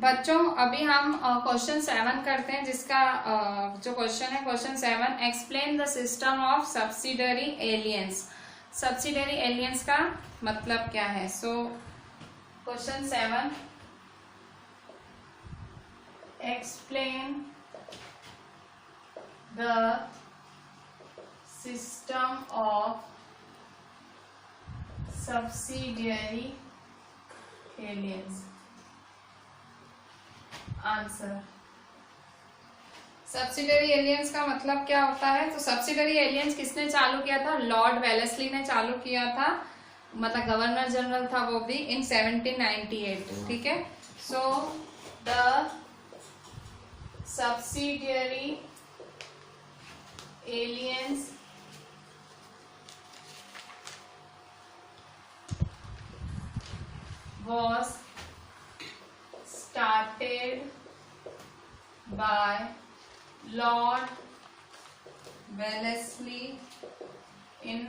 बच्चों अभी हम क्वेश्चन 7 करते हैं, जिसका जो क्वेश्चन है question 7, explain the system of subsidiary aliens. Subsidiary aliens का मतलब क्या है? So question 7, explain the system of subsidiary aliens. Answer, subsidiary aliens का मतलब क्या होता है? तो सब्सिडरी एलियंस किसने चालू किया था? लॉर्ड वेलेस्ली ने चालू किया था, मतलब गवर्नर जनरल था वो भी, इन 1798। ठीक है। So the subsidiary aliens was started by Lord Wellesley in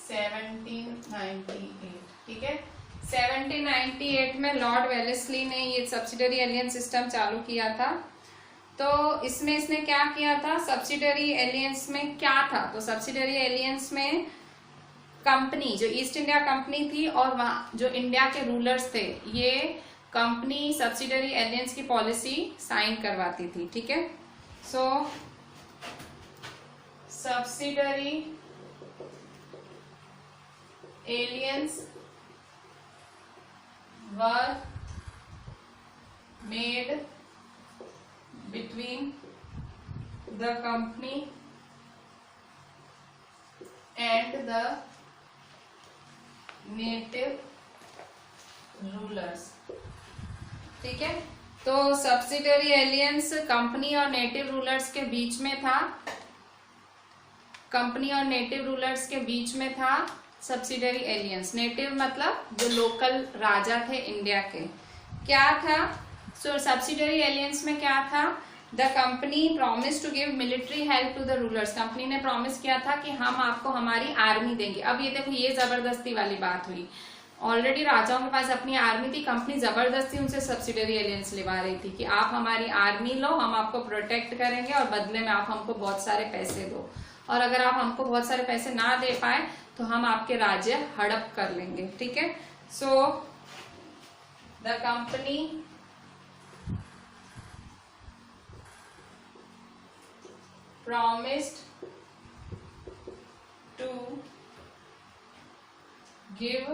1798। ठीक है, 1798 में लॉर्ड वेलेस्ली ने ये सब्सिडरी एलियन सिस्टम चालू किया था। तो इसमें इसने क्या किया था? सब्सिडरी एलियंस में क्या था? तो सब्सिडरी एलियंस में कंपनी, जो ईस्ट इंडिया कंपनी थी और वहां जो इंडिया के रूलर्स थे, ये कंपनी सब्सिडरी एलियंस की पॉलिसी साइन करवाती थी। ठीक है। So subsidiary alliances were made between the company and the native rulers. ठीक है। तो सब्सिडरी एलियंस कंपनी और नेटिव रूलर्स के बीच में था। कंपनी और नेटिव रूलर्स के बीच में था सब्सिडरी एलियंस। नेटिव मतलब जो लोकल राजा थे इंडिया के। क्या था? सो सब्सिडरी एलियंस में क्या था? The company promise to give military help to the rulers. Company ने प्रॉमिस किया था कि हम आपको हमारी आर्मी देंगे। अब ये देखो, ये जबरदस्ती वाली बात हुई। ऑलरेडी राजाओं के पास अपनी आर्मी थी, कंपनी जबरदस्ती उनसे सब्सिडरी एलियंस लेवा रही थी कि आप हमारी आर्मी लो, हम आपको प्रोटेक्ट करेंगे और बदले में आप हमको बहुत सारे पैसे दो, और अगर आप हमको बहुत सारे पैसे ना दे पाए तो हम आपके राज्य हड़प कर लेंगे। ठीक है। So the company promised to give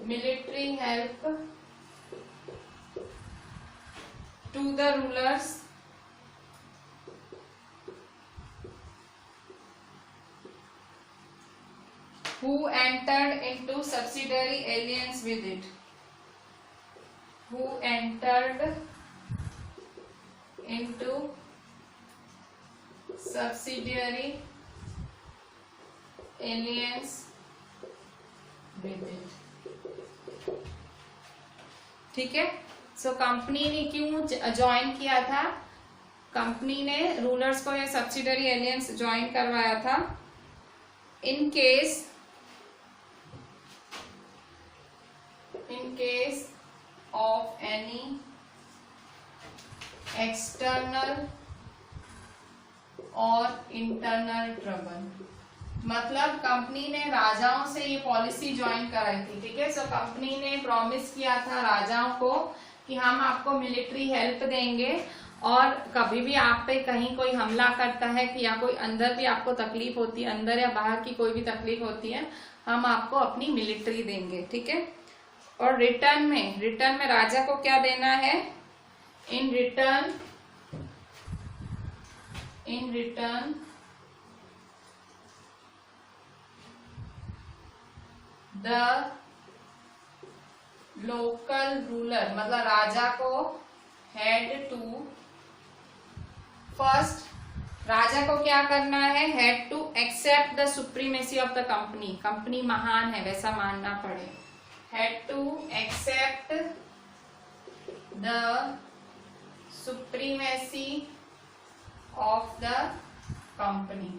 military help to the rulers who entered into subsidiary alliance with it. Who entered into subsidiary alliance with it। ठीक है। सो कंपनी ने क्यों ज्वाइन किया था? कंपनी ने रूलर्स को ये सब्सिडरी एलियंस ज्वाइन करवाया था in case of any external और इंटरनल ट्रबल। मतलब कंपनी ने राजाओं से ये पॉलिसी ज्वाइन कराई थी। ठीक है। सो कंपनी ने प्रॉमिस किया था राजाओं को कि हम आपको मिलिट्री हेल्प देंगे, और कभी भी आप पे कहीं कोई हमला करता है कि या कोई अंदर भी आपको तकलीफ होती है, अंदर या बाहर की कोई भी तकलीफ होती है, हम आपको अपनी मिलिट्री देंगे। ठीक है। और रिटर्न में राजा को क्या देना है? In return the local ruler, मतलब राजा को हैड टू, फर्स्ट राजा को क्या करना है? Had to accept the supremacy of the company. Company महान है वैसा मानना पड़े। Had to accept the supremacy of the company।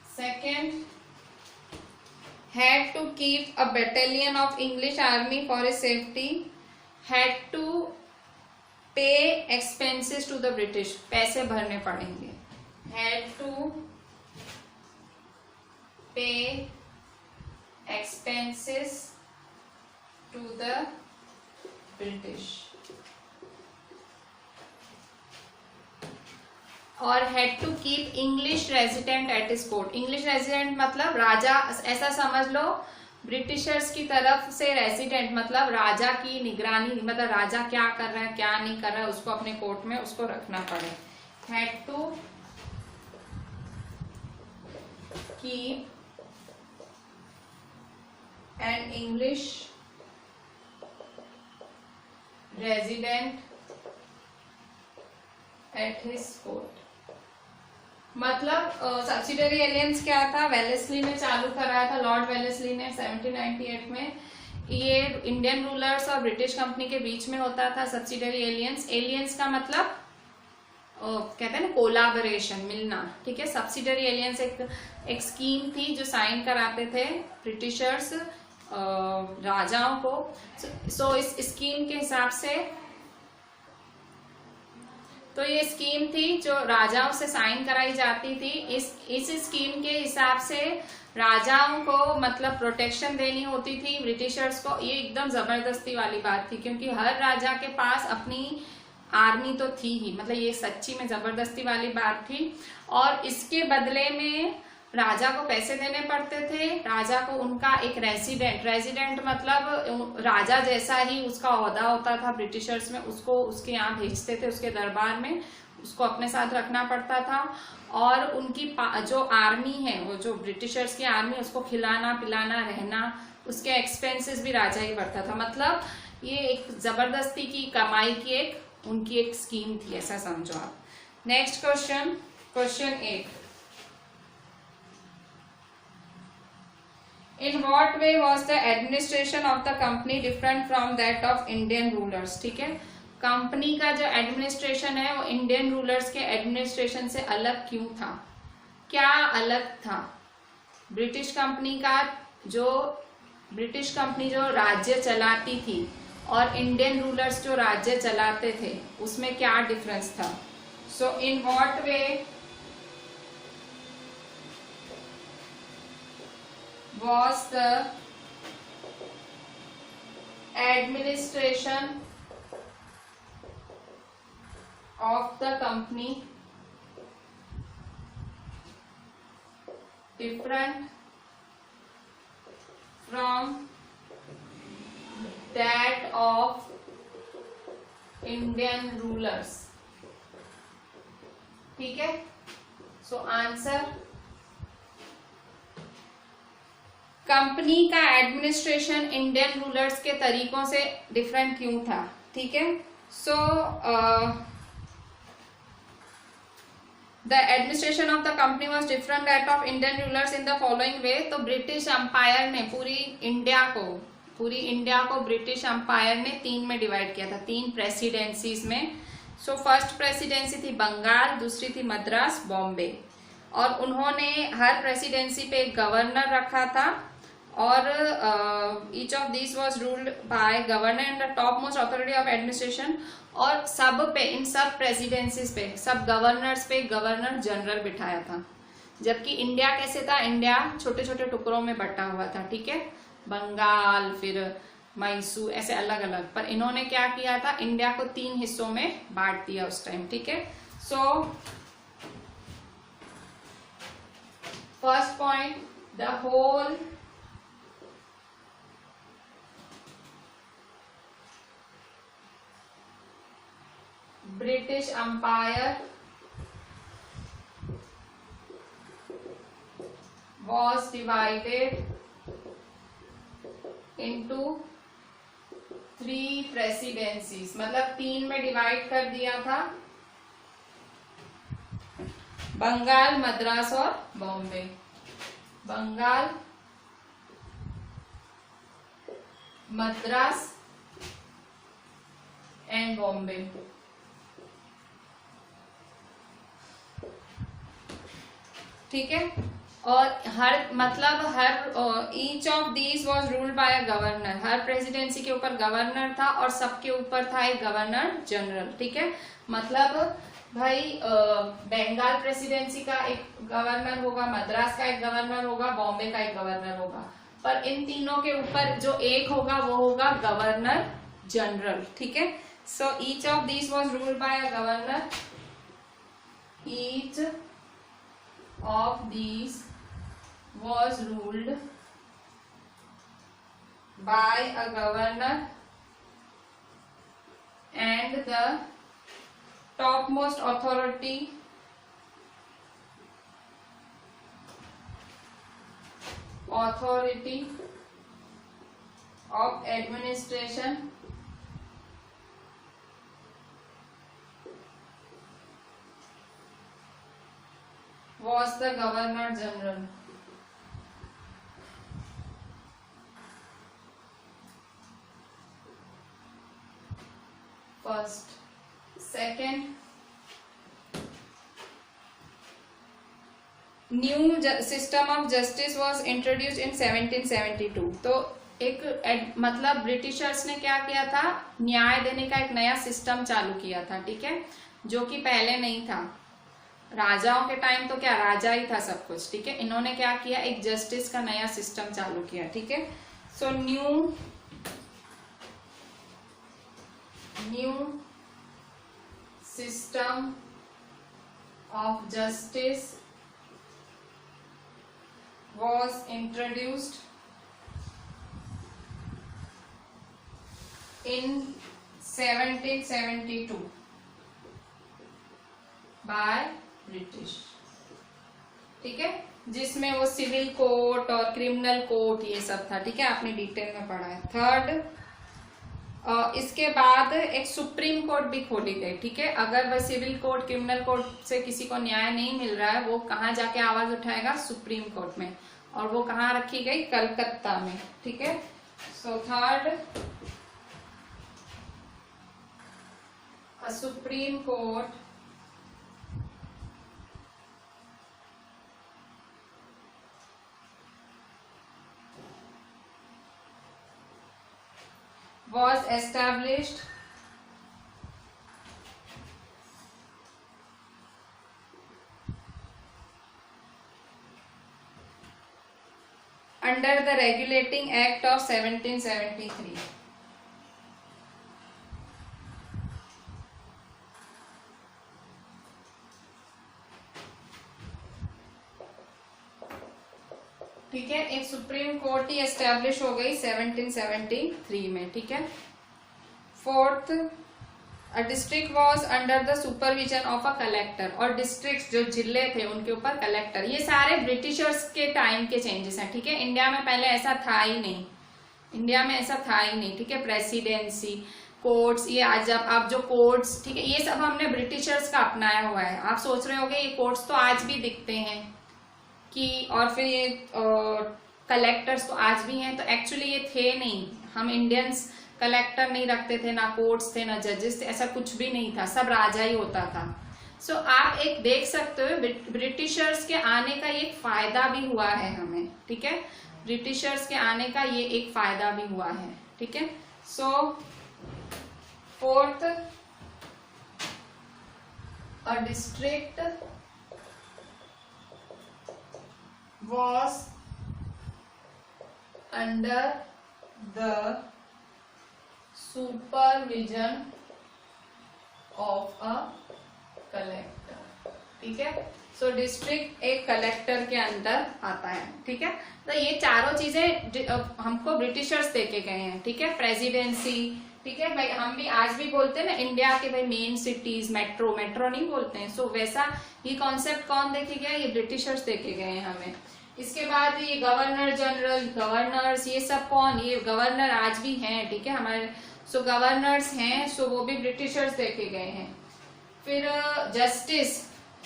Second, had to keep a battalion of English army for his safety, had to pay expenses to the British, पैसे भरने पड़ेंगे, had to pay expenses to the British, और had to keep English resident at his court. English resident मतलब राजा, ऐसा समझ लो Britishers की तरफ से रेजिडेंट मतलब राजा की निगरानी, मतलब राजा क्या कर रहा है क्या नहीं कर रहा है उसको अपने कोर्ट में उसको रखना पड़े. Had to keep an English resident at his court. मतलब सब्सिडरी एलियंस क्या था, वेलेस्ली ने चालू कराया था, लॉर्ड वेलेस्ली ने 1798 में. ये इंडियन रूलर्स और ब्रिटिश कंपनी के बीच में होता था सब्सिडरी एलियंस. एलियंस का मतलब कहते हैं ना कोलाबोरेशन, मिलना, ठीक है. सब्सिडरी एलियंस एक स्कीम थी जो साइन कराते थे ब्रिटिशर्स राजाओं को. सो इस स्कीम के हिसाब से, तो ये स्कीम थी जो राजाओं से साइन कराई जाती थी. इस स्कीम के हिसाब से राजाओं को मतलब प्रोटेक्शन देनी होती थी ब्रिटिशर्स को. ये एकदम जबरदस्ती वाली बात थी क्योंकि हर राजा के पास अपनी आर्मी तो थी ही, मतलब ये सच्ची में जबरदस्ती वाली बात थी. और इसके बदले में राजा को पैसे देने पड़ते थे. राजा को उनका एक रेजिडेंट मतलब राजा जैसा ही उसका ओहदा होता था ब्रिटिशर्स में, उसको उसके यहाँ भेजते थे उसके दरबार में, उसको अपने साथ रखना पड़ता था. और उनकी जो आर्मी है, वो जो ब्रिटिशर्स की आर्मी, उसको खिलाना पिलाना रहना, उसके एक्सपेंसेस भी राजा ही भरता था. मतलब ये एक जबरदस्ती की कमाई की उनकी एक स्कीम थी, ऐसा समझो आप. Next question 8. In what way was the administration of the company different from that of Indian rulers? ठीक है, कंपनी का जो एडमिनिस्ट्रेशन है वो इंडियन रूलर्स के एडमिनिस्ट्रेशन से अलग क्यों था, क्या अलग था? ब्रिटिश कंपनी जो राज्य चलाती थी और इंडियन रूलर्स जो राज्य चलाते थे उसमें क्या डिफरेंस था? So in what way was the administration of the company different from that of Indian rulers? ठीक है, सो आंसर, कंपनी का एडमिनिस्ट्रेशन इंडियन रूलर्स के तरीकों से डिफरेंट क्यों था. ठीक है, so the administration of the company was different that of Indian rulers in the following वे. तो ब्रिटिश एम्पायर ने पूरी इंडिया को ब्रिटिश एम्पायर ने 3 में डिवाइड किया था, 3 प्रेसिडेंसीज में. सो फर्स्ट प्रेसिडेंसी थी बंगाल, दूसरी थी मद्रास, बॉम्बे. और उन्होंने हर प्रेसिडेंसी पे एक गवर्नर रखा था और each of this was ruled bye governor and the top most authority of administration. और सब पे, इन सब प्रेसिडेंसीज पे, सब गवर्नर्स पे गवर्नर जनरल बिठाया था. जबकि इंडिया कैसे था, इंडिया छोटे छोटे टुकड़ों में बटा हुआ था. ठीक है, बंगाल फिर मैसूर ऐसे अलग अलग, पर इन्होंने क्या किया था, इंडिया को 3 हिस्सों में बांट दिया उस टाइम. ठीक है, so first point, the whole British Empire was divided into 3 presidencies. मतलब 3 में डिवाइड कर दिया था, बंगाल, मद्रास और बॉम्बे. बंगाल, मद्रास एंड बॉम्बे. ठीक है, और हर each of these was ruled by a governor, हर प्रेसिडेंसी के ऊपर गवर्नर था और सबके ऊपर था एक गवर्नर जनरल। ठीक है, मतलब भाई बंगाल प्रेसिडेंसी का एक गवर्नर होगा, मद्रास का एक गवर्नर होगा, बॉम्बे का एक गवर्नर होगा, पर इन तीनों के ऊपर जो एक होगा वो होगा गवर्नर जनरल। ठीक है, so each of these was ruled by a governor, each of these was ruled by a governor and the topmost authority of administration was the Governor General. First, second, new system of justice was introduced in 1772। तो एक मतलब Britishers ने क्या किया था, न्याय देने का एक नया सिस्टम चालू किया था। ठीक है, जो कि पहले नहीं था। राजाओं के टाइम तो क्या राजा ही था सब कुछ। ठीक है, इन्होंने क्या किया, एक जस्टिस का नया सिस्टम चालू किया। ठीक है, so new system of justice was introduced in 1772 by British। ठीक है, जिसमें वो सिविल कोर्ट और क्रिमिनल कोर्ट ये सब था। ठीक है, आपने डिटेल में पढ़ा है। थर्ड, इसके बाद एक सुप्रीम कोर्ट भी खोली गई। ठीक है, अगर वह सिविल कोर्ट क्रिमिनल कोर्ट से किसी को न्याय नहीं मिल रहा है, वो कहाँ जाके आवाज उठाएगा, सुप्रीम कोर्ट में। और वो कहाँ रखी गई, कलकत्ता में। ठीक है, so third, supreme court was established under the Regulating Act of 1773। ठीक है, एक सुप्रीम कोर्ट ही एस्टेब्लिश हो गई 1773 में। ठीक है, fourth, a district was under the supervision of a collector. और डिस्ट्रिक्ट जो जिले थे उनके ऊपर कलेक्टर। ये सारे ब्रिटिशर्स के टाइम के चेंजेस हैं। ठीक है, इंडिया में पहले ऐसा था ही नहीं, इंडिया में ऐसा था ही नहीं। ठीक है, प्रेसिडेंसी, कोर्ट्स, ये आज आप जो कोर्ट्स, ठीक है, ये सब हमने ब्रिटिशर्स का अपनाया हुआ है। आप सोच रहे होंगे ये कोर्ट्स तो आज भी दिखते हैं कि, और फिर ये कलेक्टर्स तो आज भी हैं, तो एक्चुअली ये थे नहीं। हम इंडियंस कलेक्टर नहीं रखते थे, ना कोर्ट्स थे, ना जजेस थे, ऐसा कुछ भी नहीं था, सब राजा ही होता था। सो आप एक देख सकते हो ब्रिटिशर्स के आने का ये एक फायदा भी हुआ है हमें। ठीक है, ब्रिटिशर्स के आने का ये एक फायदा भी हुआ है। ठीक है, so fourth, a district was under the supervision of a collector। ठीक है, सो डिस्ट्रिक्ट एक कलेक्टर के अंदर आता है। ठीक है, तो ये चारों चीजें हमको ब्रिटिशर्स देके गए हैं। ठीक है, प्रेसिडेंसी, ठीक है भाई, हम भी आज भी बोलते हैं ना इंडिया के भाई मेन सिटीज, मेट्रो, मेट्रो नहीं बोलते हैं। सो वैसा ये कॉन्सेप्ट कौन देके गया, ये ब्रिटिशर्स देके गए हैं हमें। इसके बाद ये गवर्नर जनरल, गवर्नर्स, ये सब कौन, ये गवर्नर आज भी हैं। ठीक है, हमारे सो गवर्नर्स हैं, सो वो भी ब्रिटिशर्स देके गए हैं। फिर जस्टिस,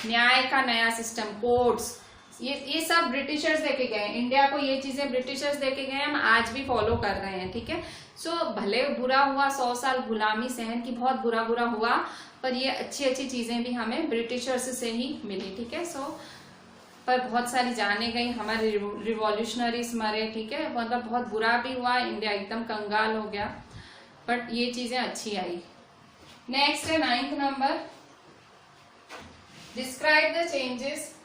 न्याय का नया सिस्टम, कोर्ट्स, ये सब ब्रिटिशर्स देके गए हैं। इंडिया को ये चीजें ब्रिटिशर्स देके गए हैं, हम आज भी फॉलो कर रहे हैं। ठीक है, सो भले बुरा हुआ, 100 साल गुलामी सहन की, बहुत बुरा बुरा हुआ, पर ये अच्छी अच्छी चीजें भी हमें ब्रिटिशर्स से ही मिली। ठीक है, सो पर बहुत सारी जाने गई, हमारे रिवॉल्यूशनरीज मरे, ठीक है, मतलब बहुत बुरा भी हुआ, इंडिया एकदम कंगाल हो गया, बट ये चीजें अच्छी आई। नेक्स्ट है 9th number, describe the changes,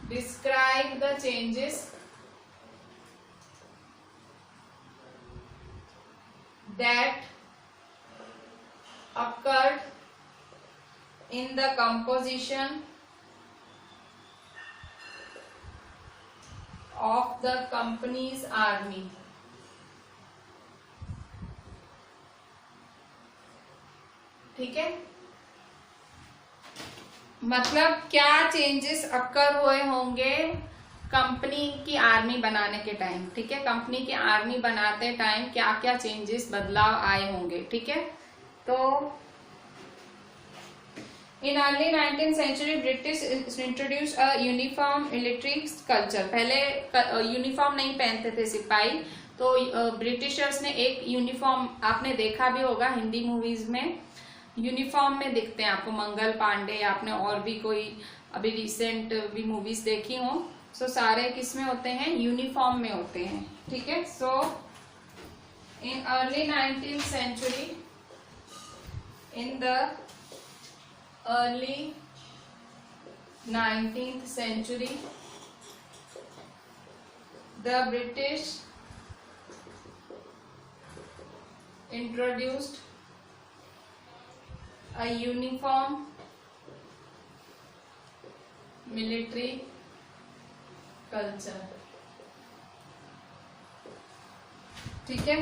describe the changes that occurred in the composition of the company's army। ठीक है, मतलब क्या चेंजेस अक्कर हुए होंगे कंपनी की आर्मी बनाने के टाइम, ठीक है, कंपनी की आर्मी बनाते टाइम क्या क्या चेंजेस, बदलाव आए होंगे, ठीक है। तो in early 19th century British introduce a uniform military culture. पहले यूनिफॉर्म नहीं पहनते थे सिपाही, तो ब्रिटिशर्स ने एक यूनिफॉर्म, आपने देखा भी होगा हिंदी मूवीज में यूनिफॉर्म में दिखते हैं आपको, मंगल पांडे, आपने और भी कोई अभी रिसेंट भी मूवीज देखी हो, सो सारे किस में होते हैं, यूनिफॉर्म में होते हैं, ठीक है। So in early 19th century, in the early 19th century, the British introduced a uniform military culture, ठीक है,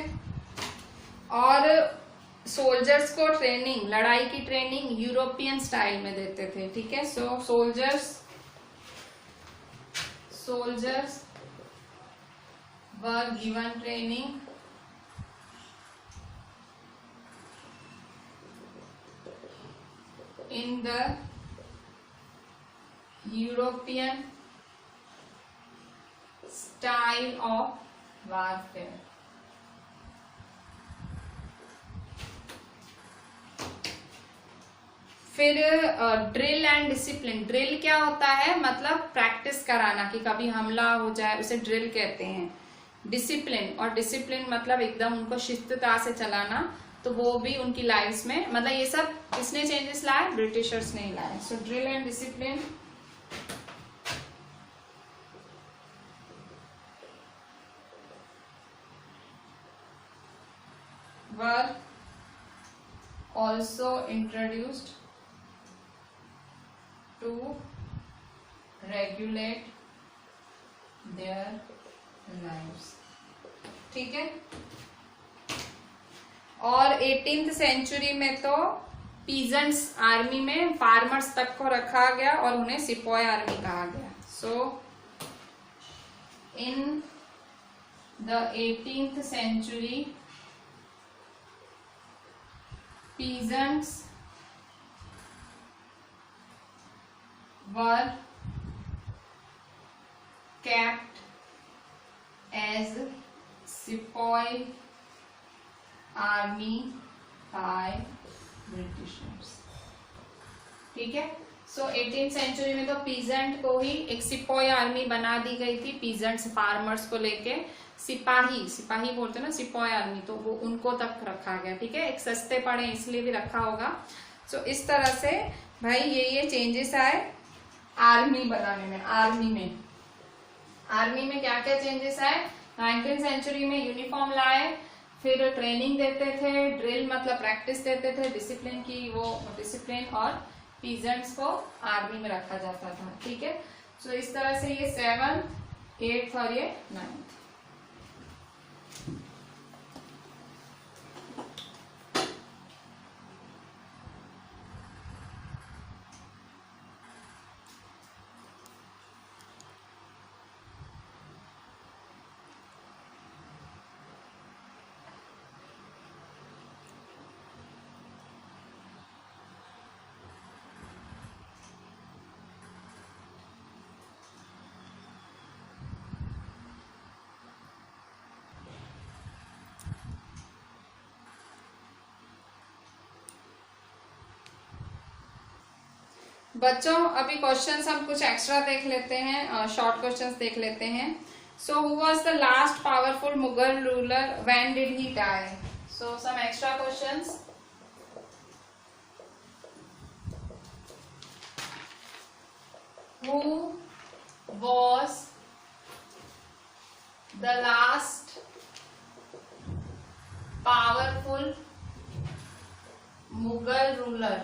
और सोल्जर्स को ट्रेनिंग, लड़ाई की ट्रेनिंग यूरोपियन स्टाइल में देते थे, ठीक है। So soldiers were given training in the European style of warfare. फिर ड्रिल एंड डिसिप्लिन। ड्रिल क्या होता है, मतलब प्रैक्टिस कराना कि कभी हमला हो जाए, उसे ड्रिल कहते हैं। डिसिप्लिन, और डिसिप्लिन मतलब एकदम उनको शिस्तता से चलाना, तो वो भी उनकी लाइफ्स में, मतलब ये सब किसने चेंजेस लाए, ब्रिटिशर्स ने लाए। So drill and discipline were also introduced to regulate their lives, ठीक है। और 18th सेंचुरी में तो पीजेंट्स आर्मी में फार्मर्स तक को रखा गया और उन्हें सिपाही आर्मी कहा गया। So in the 18th century peasants were kept as sepoy army by Britishers, ठीक है। सो 18th सेंचुरी में तो पीजेंट को ही एक सिपाही आर्मी बना दी गई थी, पीजेंट्स फार्मर्स को लेके सिपाही बोलते हैं ना, सिपाही आर्मी, तो वो उनको तक रखा गया, ठीक है। एक सस्ते पड़े इसलिए भी रखा होगा। सो इस तरह से भाई ये चेंजेस आए आर्मी बनाने में। आर्मी में क्या क्या चेंजेस आए, 19th सेंचुरी में यूनिफॉर्म लाए, फिर ट्रेनिंग देते थे, ड्रिल मतलब प्रैक्टिस देते थे, डिसिप्लिन की वो डिसिप्लिन, और पीजेंट्स को आर्मी में रखा जाता था, ठीक है। सो इस तरह से ये 7th, 8th और ये 9th। बच्चों अभी क्वेश्चंस हम कुछ एक्स्ट्रा देख लेते हैं, शॉर्ट क्वेश्चंस देख लेते हैं. So who was the last powerful Mughal ruler, when did he die? So some extra questions. Who was the last powerful Mughal ruler?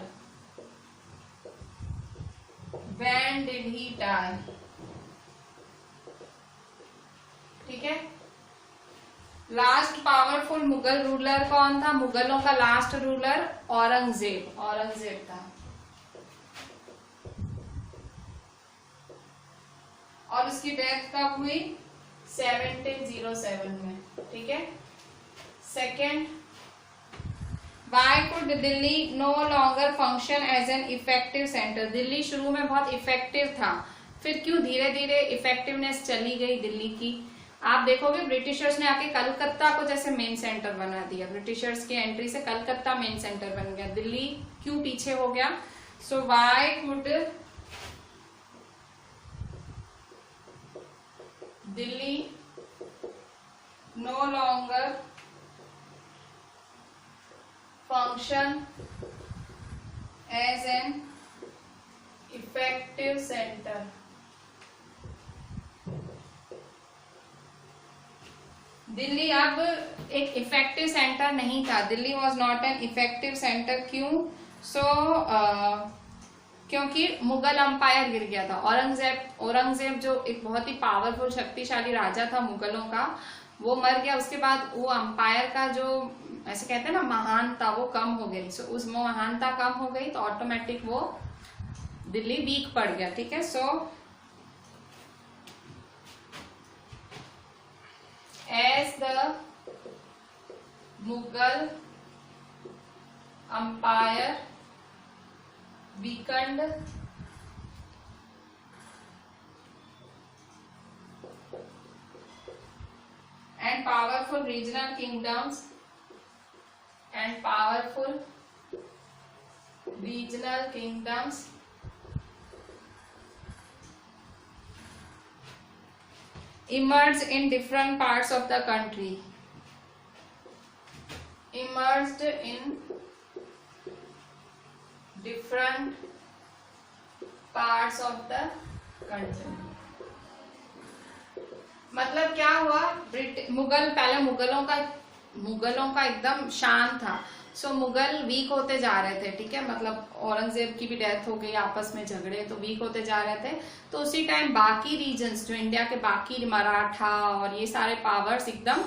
When did he die? ठीक है. लास्ट पावरफुल मुगल रूलर कौन था? मुगलों का last ruler Aurangzeb. Aurangzeb था. और उसकी death कब हुई? 1707 में. ठीक है. Second, why could Delhi no longer function as an effective centre? Delhi शुरू में बहुत इफेक्टिव था, फिर क्यों धीरे धीरे इफेक्टिवनेस चली गई दिल्ली की? आप देखोगे ब्रिटिशर्स ने आके कलकत्ता को जैसे मेन सेंटर बना दिया. ब्रिटिशर्स की एंट्री से कलकत्ता मेन सेंटर बन गया. दिल्ली क्यों पीछे हो गया? So why could Delhi no longer function as an effective center? Delhi अब एक इफेक्टिव सेंटर नहीं था. Delhi was not an effective centre. क्यों? क्योंकि मुगल अंपायर गिर गया था. औरंगजेब जो एक बहुत ही पावरफुल शक्तिशाली राजा था मुगलों का, वो मर गया. उसके बाद वो अंपायर का जो ऐसे कहते हैं ना महानता, वो कम हो गई. सो उस महानता कम हो गई तो ऑटोमेटिक वो दिल्ली वीक पड़ गया. ठीक है. So as the Mughal empire weakened and powerful regional kingdoms emerged in different parts of the country. Emerged in different parts of the country. मतलब क्या हुआ? मुगल पहले मुगलों का एकदम शान था. सो मुगल वीक होते जा रहे थे. ठीक है. मतलब औरंगजेब की भी डेथ हो गई, आपस में झगड़े, तो वीक होते जा रहे थे. तो उसी टाइम बाकी रीजन्स जो इंडिया के बाकी मराठा और ये सारे पावर्स एकदम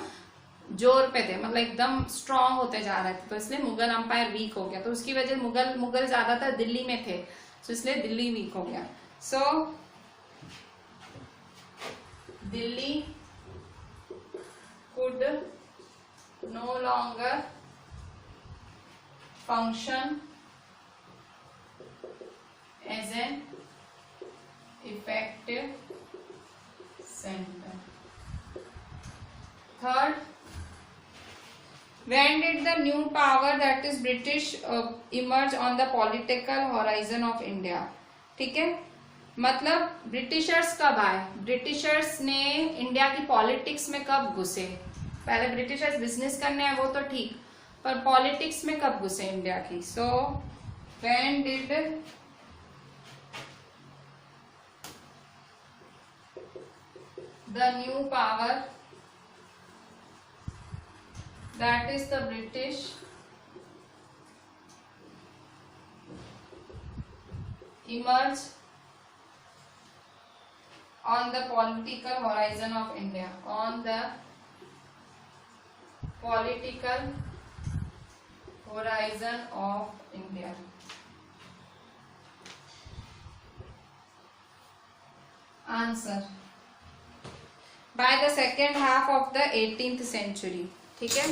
जोर पे थे, मतलब एकदम स्ट्रांग होते जा रहे थे. तो इसलिए मुगल अंपायर वीक हो गया. तो उसकी वजह मुगल ज्यादातर दिल्ली में थे, तो इसलिए दिल्ली वीक हो गया. So Delhi could no longer function as an effective centre. Third, when did the new power that is British emerge on the political horizon of India? ठीक है. मतलब ब्रिटिशर्स कब आए? ब्रिटिशर्स ने इंडिया की पॉलिटिक्स में कब घुसे? पहले ब्रिटिशर्स बिजनेस करने हैं वो तो ठीक, पर पॉलिटिक्स में कब घुसे इंडिया की? सो when did the new power that is the British emerge on the political horizon of India? On the political horizon of India. Answer, by the second half of the 18th century. ठीक है.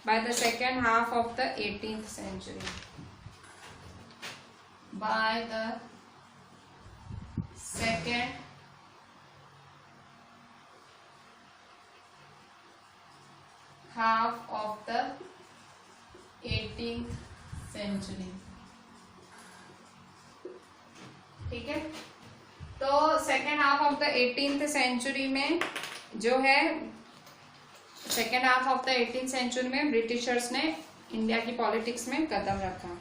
By the second half of the 18th century. By the second half of the 18th century. ठीक है। तो second half of the 18th century में जो है, second half of the 18th century में Britishers ने इंडिया की पॉलिटिक्स में कदम रखा।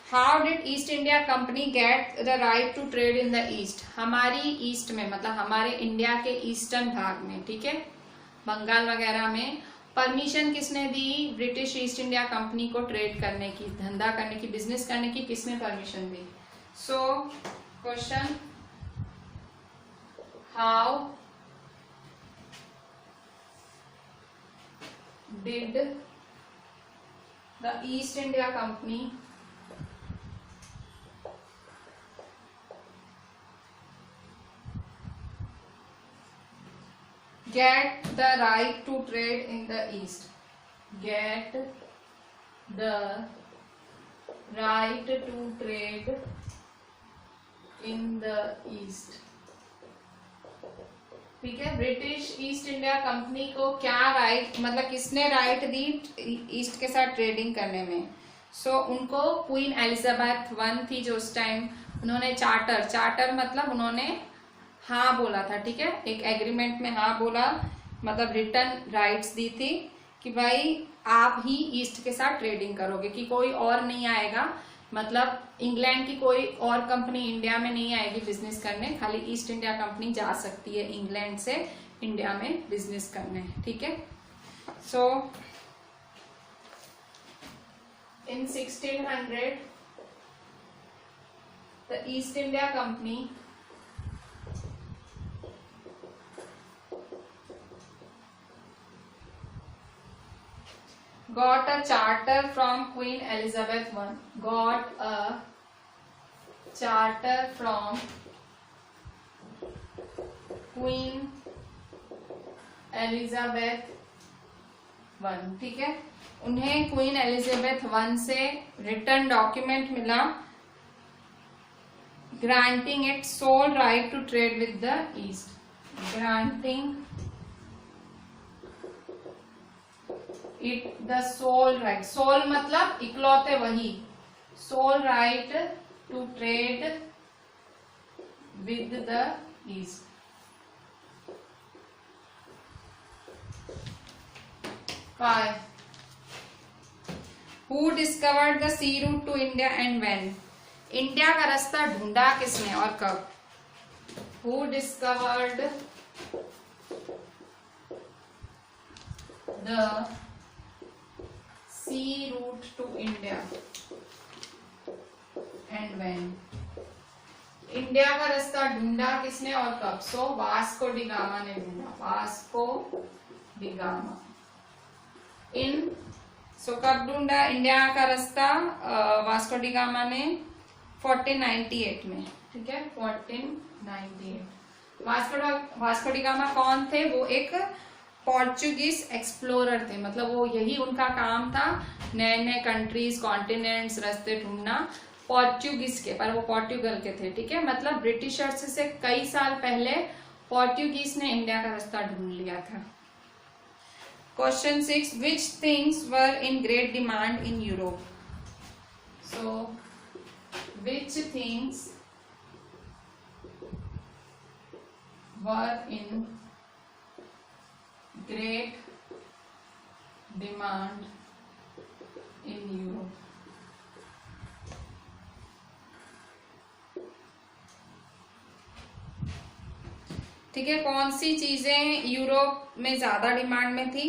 How did East India Company get the right to trade in the east? हमारी ईस्ट में मतलब हमारे इंडिया के ईस्टर्न भाग में, ठीक है, बंगाल वगैरह में परमिशन किसने दी? ब्रिटिश ईस्ट इंडिया कंपनी को ट्रेड करने की, धंधा करने की, बिजनेस करने की किसने permission the? So question, how did the east India company get the right to trade in the east? Get the right to trade in the east. ठीक है, ब्रिटिश ईस्ट इंडिया कंपनी को क्या right, मतलब किसने right दी east के साथ trading करने में? सो उनको क्वीन एलिजाबेथ वन थी जो उस टाइम, उन्होंने चार्टर मतलब उन्होंने हाँ बोला था, ठीक है, एक एग्रीमेंट में हाँ बोला, मतलब रिटर्न राइट्स दी थी कि भाई आप ही ईस्ट के साथ ट्रेडिंग करोगे, कि कोई और नहीं आएगा, मतलब इंग्लैंड की कोई और कंपनी इंडिया में नहीं आएगी बिजनेस करने, खाली ईस्ट इंडिया कंपनी जा सकती है इंग्लैंड से इंडिया में बिजनेस करने, ठीक है। So in 1600 the east India company got a charter from Queen Elizabeth I. Got a charter from Queen Elizabeth I. ठीक है, उन्हें क्वीन एलिजाबेथ वन से रिटर्न डॉक्यूमेंट मिला granting it sole right to trade with the east. Granting it the sole right, sole मतलब इकलौते वही, sole right to trade with the east. Who discovered the sea route to India and when? India का रास्ता ढूंढा किसने और कब? Who discovered the sea route to India and when? India का रास्ता ढूंढा किसने और कब? सो वास्को डी गामा ने ढूंढा, वास्को डी गामा। इन सो कब ढूंढा इंडिया का रास्ता वास्को डी गामा ने? 1498 में, ठीक है, 1498। वास्को डी गामा कौन थे? वो एक पोर्चुगीज एक्सप्लोरर थे, मतलब वो यही उनका काम था, नए नए कंट्रीज कॉन्टिनेंट्स रास्ते ढूंढना, पोर्चुगीज के, पर वो पोर्टुगल के थे, ठीक है, मतलब ब्रिटिशर्स से कई साल पहले पोर्टुगीज ने इंडिया का रास्ता ढूंढ लिया था। Question 6, which things were in great demand in Europe? So which things were in great demand in Europe? ठीक है, कौन सी चीजें यूरोप में ज्यादा डिमांड में थी?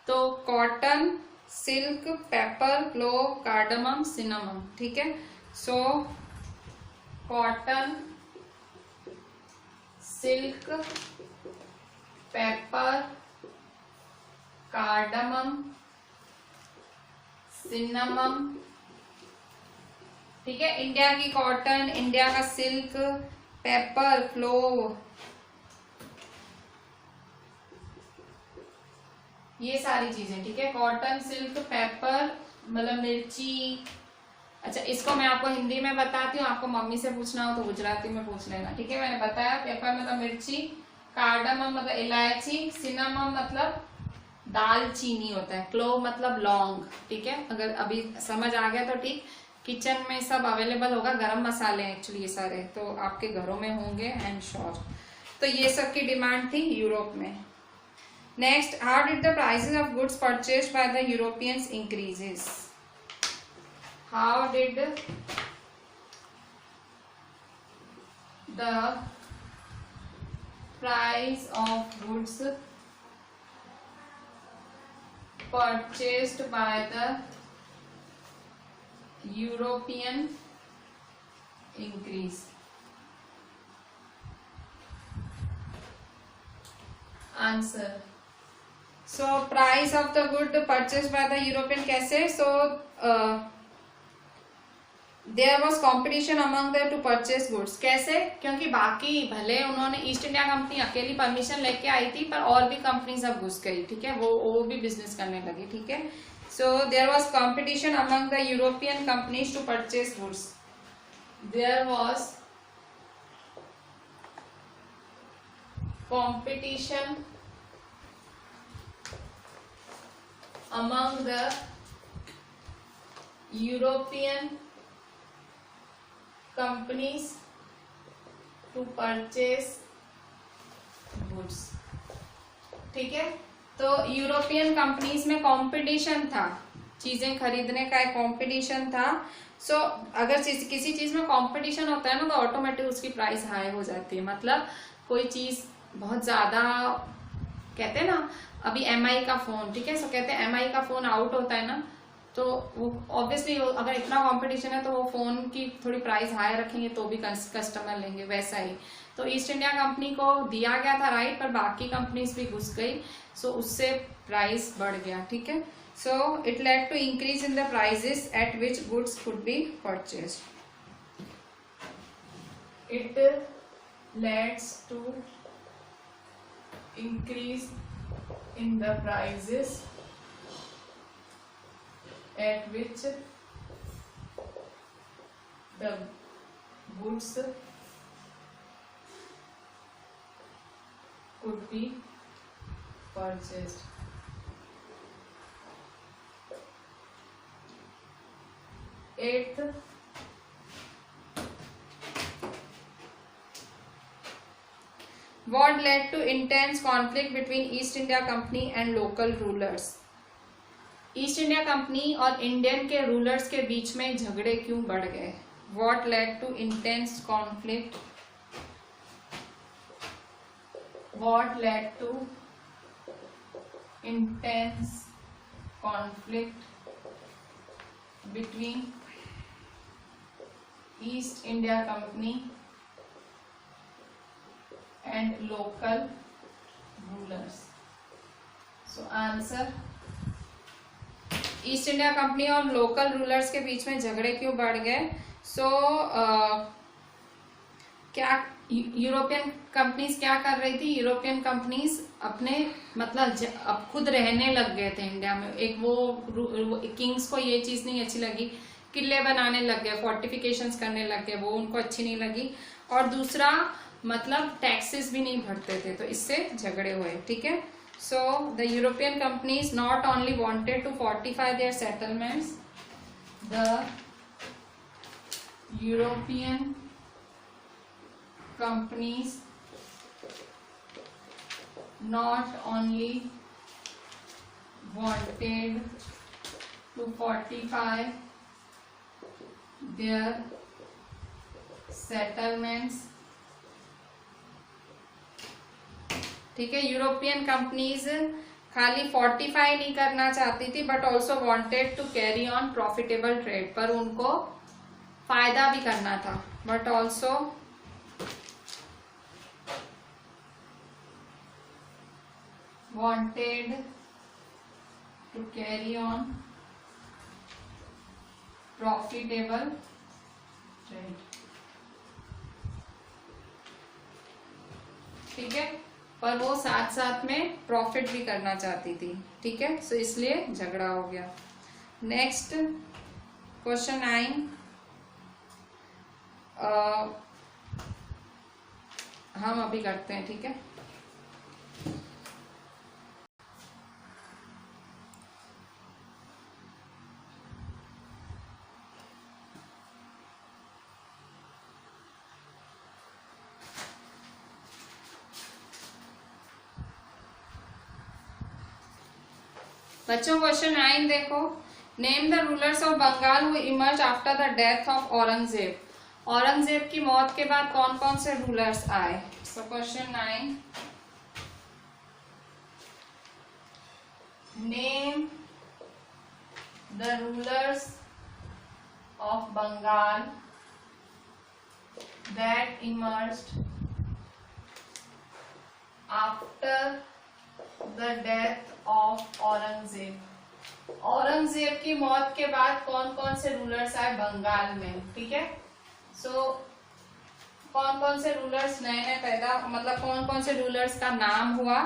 तो cotton, silk, paper, clove, cardamom, cinnamon, ठीक है। So cotton, silk, paper, cardamom, cinnamon, ठीक है। इंडिया की कॉटन, इंडिया का सिल्क, पेपर, क्लोव, ये सारी चीजें, ठीक है। कॉटन, सिल्क, पेपर मतलब मिर्ची। अच्छा, इसको मैं आपको हिंदी में बताती हूँ, आपको मम्मी से पूछना हो तो गुजराती में पूछ लेना, ठीक है। मैंने बताया पेपर मतलब मिर्ची, कार्डमम मतलब इलायची, सिनेमम मतलब दाल चीनी होता है, क्लोव मतलब लौंग, ठीक है। अगर अभी समझ आ गया तो ठीक, किचन में सब अवेलेबल होगा, गरम मसाले एक्चुअली ये सारे तो आपके घरों में होंगे, आई एम श्योर। तो ये सब की डिमांड थी यूरोप में। Next, how did the prices of goods purchased by the Europeans increases? How did the price of goods purchased by the European increase? Answer. So price of the good purchased by the European कैसे? So there was competition among them to purchase goods. कैसे? क्योंकि बाकी भले उन्होंने east India company अकेली permission लेके आई थी, पर और भी कंपनी सब घुस गई, ठीक है, वो भी बिजनेस करने लगी, ठीक है। So there was competition among the European companies to purchase goods. There was competition among the European companies to purchase goods, ठीक है। तो यूरोपियन कंपनीज में कंपटीशन था, चीजें खरीदने का एक कंपटीशन था। सो अगर किसी चीज में कंपटीशन होता है ना तो ऑटोमेटिक उसकी प्राइस हाई हो जाती है। मतलब कोई चीज बहुत ज्यादा, कहते हैं ना अभी MI का फोन, ठीक है, सो कहते हैं MI का फोन आउट होता है ना, तो वो ऑब्वियसली अगर इतना कंपटीशन है तो वो फोन की थोड़ी प्राइस हाई रखेंगे तो भी कस्टमर लेंगे। वैसा ही तो ईस्ट इंडिया कंपनी को दिया गया था राइट, पर बाकी कंपनीज भी घुस गई, सो उससे प्राइस बढ़ गया, ठीक है। So it led to increase in the prices at which goods could be purchased. It leads to increase in the prices at which the goods could be purchased. Eighth, what led to intense conflict between East India Company and local rulers? East India company और Indian के rulers के बीच में झगड़े क्यों बढ़ गए? What led to intense conflict? What led to intense conflict between East India Company and local rulers? So answer, east India company और लोकल रूलर्स के बीच में झगड़े क्यों बढ़ गए? सो क्या यूरोपियन कंपनीज क्या कर रही थी? यूरोपियन कंपनीज अपने मतलब अब खुद रहने लग गए थे इंडिया में। एक वो किंग्स को ये चीज नहीं अच्छी लगी, किले बनाने लग गए, फोर्टिफिकेशंस करने लग गए, वो उनको अच्छी नहीं लगी। और दूसरा मतलब टैक्सेस भी नहीं भरते थे, तो इससे झगड़े हुए, ठीक है। So the European companies not only wanted to fortify their settlements, the European companies not only wanted to fortify their settlements, ठीक है, यूरोपियन कंपनीज खाली फोर्टिफाई नहीं करना चाहती थी but also wanted to carry on profitable trade, पर उनको फायदा भी करना था, but also wanted to carry on profitable trade, ठीक है, पर वो साथ साथ में प्रॉफिट भी करना चाहती थी, ठीक है। सो इसलिए झगड़ा हो गया। नेक्स्ट क्वेश्चन 9, हम अभी करते हैं, ठीक है। बच्चों क्वेश्चन 9 देखो, name the rulers of Bengal who emerge after the death of Aurangzeb. Aurangzeb की मौत के बाद कौन कौन से रूलर्स आए। So question 9, name the rulers of Bengal that emerged after the death of Aurangzeb. Aurangzeb की मौत के बाद कौन कौन से रूलर्स आए बंगाल में, ठीक है। सो कौन कौन से रूलर्स नए नए पैदा, मतलब कौन कौन से रूलर्स का नाम हुआ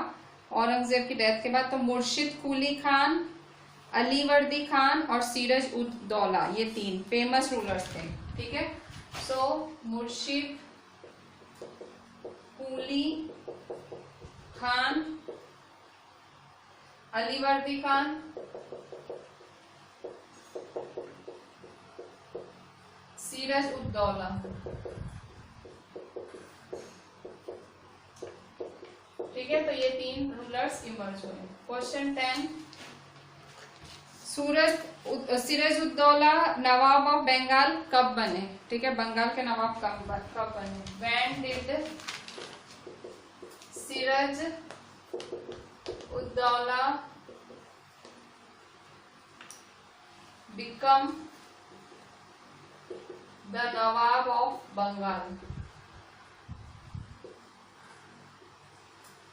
औरंगजेब की डेथ के बाद। तो मुर्शिद कुली खान, अलीवर्दी खान और सीरज उद दौला, ये 3 फेमस रूलर्स थे, ठीक है। सो मुर्शिद कुली खान, अलीवर्दी खान, सीरज उद दौला, ठीक है। तो ये 3 रूलर्स इमर्ज हुए। Question 10, series ud Daula Nawab of Bengal कब बने, ठीक है। बंगाल के नवाब कब बने। When did Siraj ud Daulah become the Nawab of Bengal.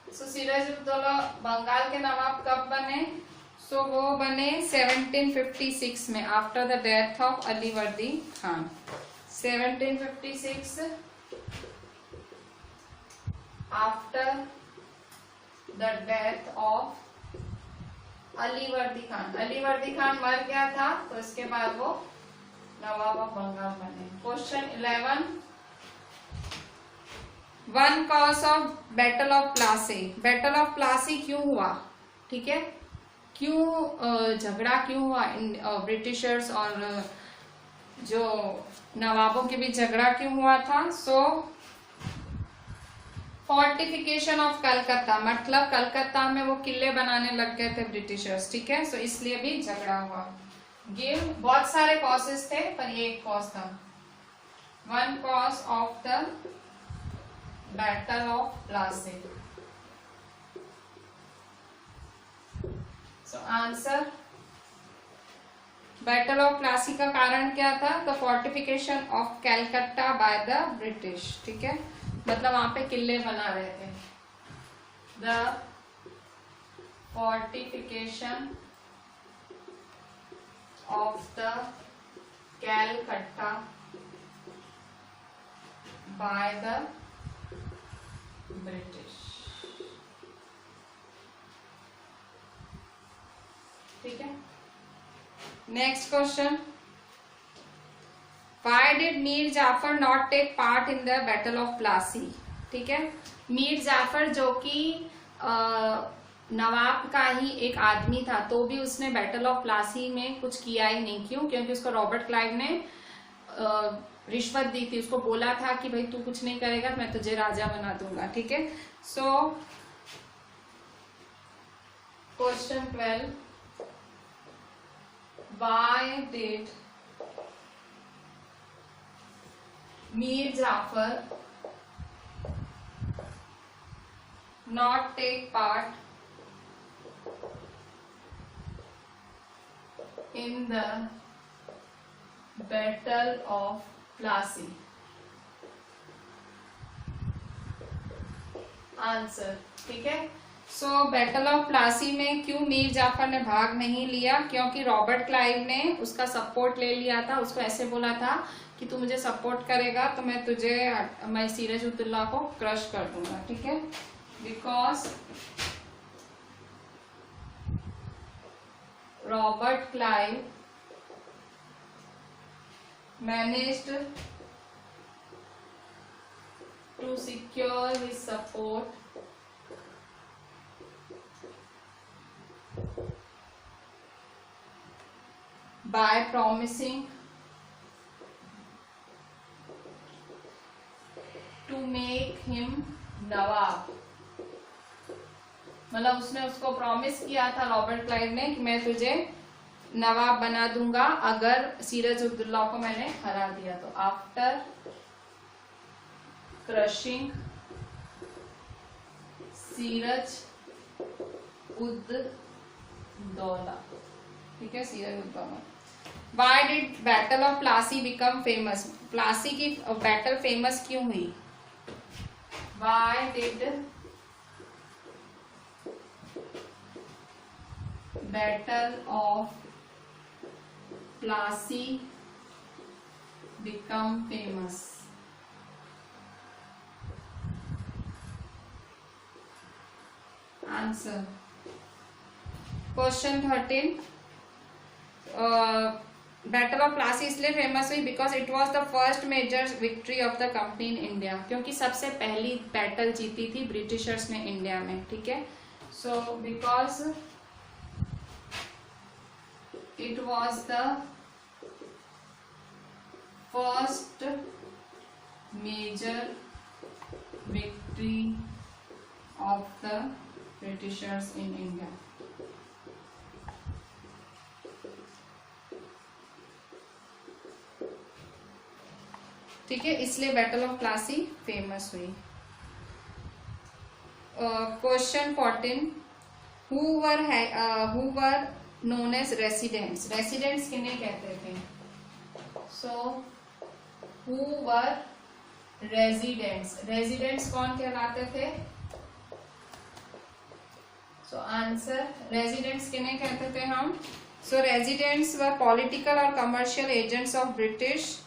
So Siraj ud Daulah Bengal के नवाब कब बने। सो वो बने 1756 में, after the death of Alivardi Khan. 1756 after the death of Alivardi Khan. Alivardi Khan मर गया था, तो इसके बाद वो नवाब ऑफ बंगाल बने। Question 11, one cause of battle of Plassey. Battle of Plassey क्यों हुआ, ठीक है। क्यों झगड़ा क्यों हुआ ब्रिटिशर्स और जो नवाबों के बीच झगड़ा क्यों हुआ था। सो फोर्टिफिकेशन ऑफ कलकत्ता, मतलब कलकत्ता में वो किले बनाने लग गए थे ब्रिटिशर्स, ठीक है। सो इसलिए भी झगड़ा हुआ। गिव, बहुत सारे कॉजेस थे पर ये एक कॉज था। One cause of the battle of Plassey. So answer, battle of Plassey का कारण क्या था। The fortification of Calcutta by the British, ठीक है। मतलब वहां पे किले बना रहे थे। The fortification of the Calcutta by the British, ठीक है। Next question, why did Mir Jafar not take part in the battle of Plassey, ठीक है। मीर जाफर जो कि नवाब का ही एक आदमी था, तो भी उसने बैटल ऑफ प्लासी में कुछ किया ही नहीं। क्यों, क्योंकि उसको रॉबर्ट क्लाइव ने रिश्वत दी थी, उसको बोला था कि भाई तू कुछ नहीं करेगा मैं तुझे राजा बना दूंगा, ठीक है। So question 12, why did Mir Jafar not take part in the battle of Plassey? Answer, ठीक है। सो बैटल ऑफ प्लासी में क्यों मीर जाफर ने भाग नहीं लिया, क्योंकि रॉबर्ट क्लाइव ने उसका सपोर्ट ले लिया था। उसको ऐसे बोला था कि तू मुझे सपोर्ट करेगा तो मैं सीरज उद दौला को क्रश कर दूंगा, ठीक है। Because Robert Clive managed to secure his support by promising to make him Nawab मतलब उसने उसको प्रॉमिस किया था रॉबर्ट क्लाइव ने कि मैं तुझे नवाब बना दूंगा अगर सिराजुद्दौला को मैंने हरा दिया तो। आफ्टर क्रशिंग सिराजुद्दौला, ठीक है, Sirajuddaula. Why did battle of Plassey become famous? Plassey की बैटल फेमस क्यों हुई? Why did battle of Plassey become famous? Answer question 13, battle of Plassey इसलिए फेमस हुई because it was the first major victory of the company in India, क्योंकि सबसे पहली battle जीती थी ब्रिटिशर्स ने इंडिया में, ठीक है। So because it was the first major victory of the Britishers in India. ठीक है, इसलिए बैटल ऑफ प्लासी फेमस हुई। Question 14, who were known as residents? Residents किन्हें कहते थे? So who were residents? Residents कौन कहलाते थे? सो आंसर रेजिडेंट्स किन्हें कहते थे हम? सो रेजिडेंट्स वर पॉलिटिकल और कमर्शियल एजेंट्स ऑफ ब्रिटिश।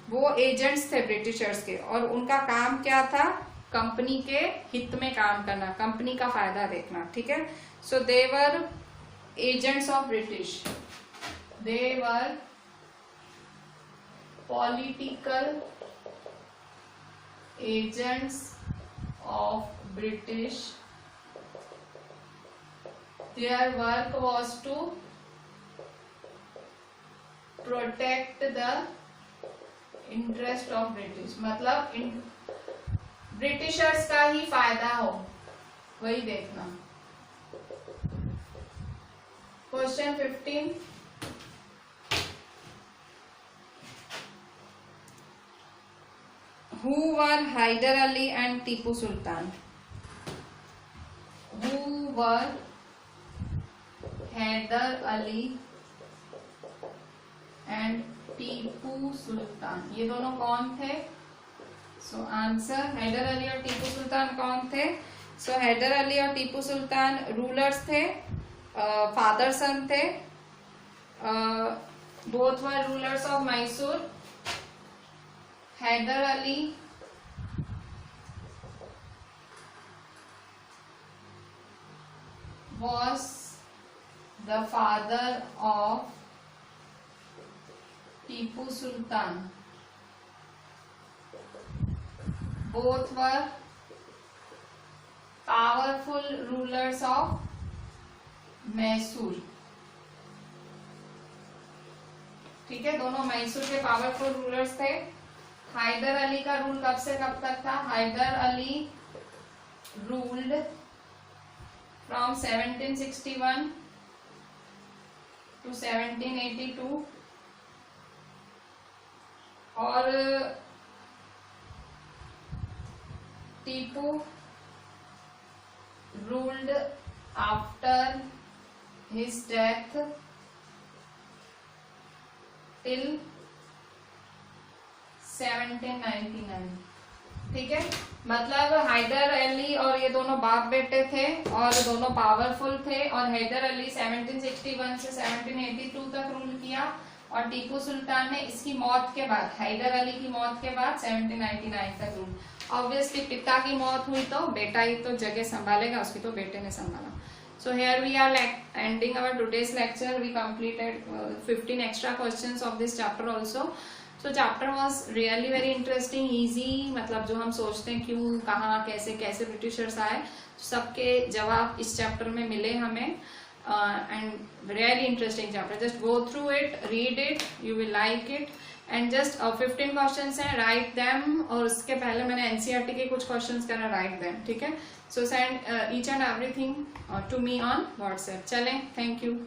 वो एजेंट्स थे ब्रिटिशर्स के और उनका काम क्या था? कंपनी के हित में काम करना, कंपनी का फायदा देखना, ठीक है। So they were agents of British, they were political agents of British. Their work was to protect the interest of British, मतलब ब्रिटिशर्स का ही फायदा हो, वही देखना। Question 15, Who were Hyder Ali and Tipu Sultan? Who were Hyder Ali and Tipu Sultan? ये दोनों कौन थे? सो आंसर हैदर अली और टीपू सुल्तान कौन थे? सो हैदर अली और टीपू सुल्तान रूलर्स थे, फादर सन थे, both were rulers of Mysore. Hyder Ali was the father of Tipu Sultan. Both were powerful rulers of Mysore. ठीक है, दोनों मैसूर के पावरफुल रूलर्स थे। हैदर अली का रूल कब से कब तक था? Hyder Ali ruled from 1761 to 1782 और Tipu ruled after his death till 1799। ठीक है, मतलब हैदर अली और ये दोनों बाप बेटे थे और दोनों पावरफुल थे और हैदर अली 1761 से 1782 तक रूल किया और टीपू सुल्तान ने इसकी मौत के बाद, हैदर अली की मौत के बाद 1799 तक रूल। ऑब्वियसली पिता की मौत हुई तो बेटा ही तो जगह संभालेगा, उसकी तो बेटे ने संभाला। So here we are ending our today's lecture. We completed 15 extra questions of this chapter also. So chapter was really very interesting, easy, मतलब जो हम सोचते हैं क्यों, कहाँ, कैसे कैसे ब्रिटिशर्स आए, सबके जवाब इस चैप्टर में मिले हमें। and really interesting chapter. Just go through it, read it, you will like it and just 15 questions हैं, राइट देम। और उसके पहले मैंने एनसीईआरटी के कुछ क्वेश्चंस करना, राइट देम, ठीक है। So send each and everything to me on WhatsApp. चलें, थैंक यू।